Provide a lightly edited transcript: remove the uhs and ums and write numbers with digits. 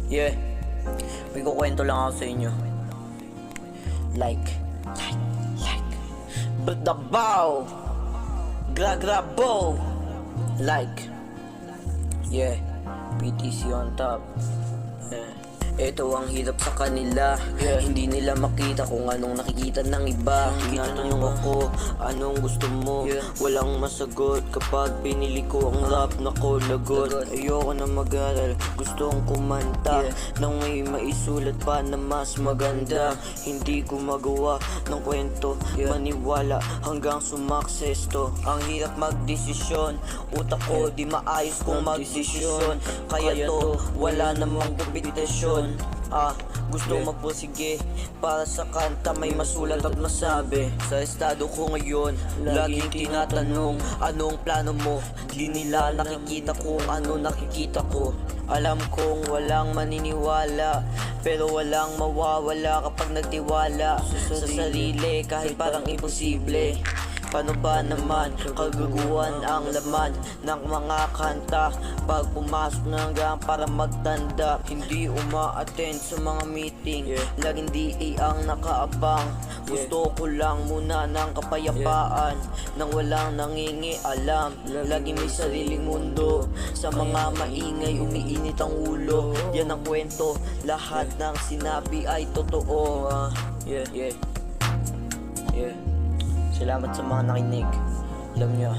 Yeah, may kukwento lang ako sa inyo. Like Badabaw Gragrabo. Like yeah, PTC on top. Yeah. Ito ang hirap sa kanila, hindi nila makita kung anong nakikita ng iba. Tinatanong ako, anong gusto mo? Walang masagot kapag pinili ko ang rap na ko lagot. Ayoko na mag-aral, gustong kumanta nang may maisulat pa na mas maganda. Hindi ko magawa ng kwento, maniwala hanggang sumakses to. Ang hirap magdesisyon, utak ko di maayos kung magdesisyon. Kaya to, wala namang kompetisyon. Gusto magpursige para sa kanta, may masulat at masabi. Sa estado ko ngayon, laging tinatanong, anong plano mo? Di nila nakikita kung ano nakikita ko. Alam kong walang maniniwala, pero walang mawawala kapag nagtiwala sa sarili kahit parang imposible. Paano ba naman kagaguhan ang laman ng mga kanta pag pumasok na hanggang para magtanda? Hindi uma-attend sa mga meeting, laging DA ang nakaabang. Gusto ko lang muna ng kapayapaan nang walang nangingialam. Lagi may sariling mundo, sa mga maingay umiinit ang ulo. Yan ang kwento, lahat ng sinabi ay totoo. Salamat sa mga nakinig. Alam nyo,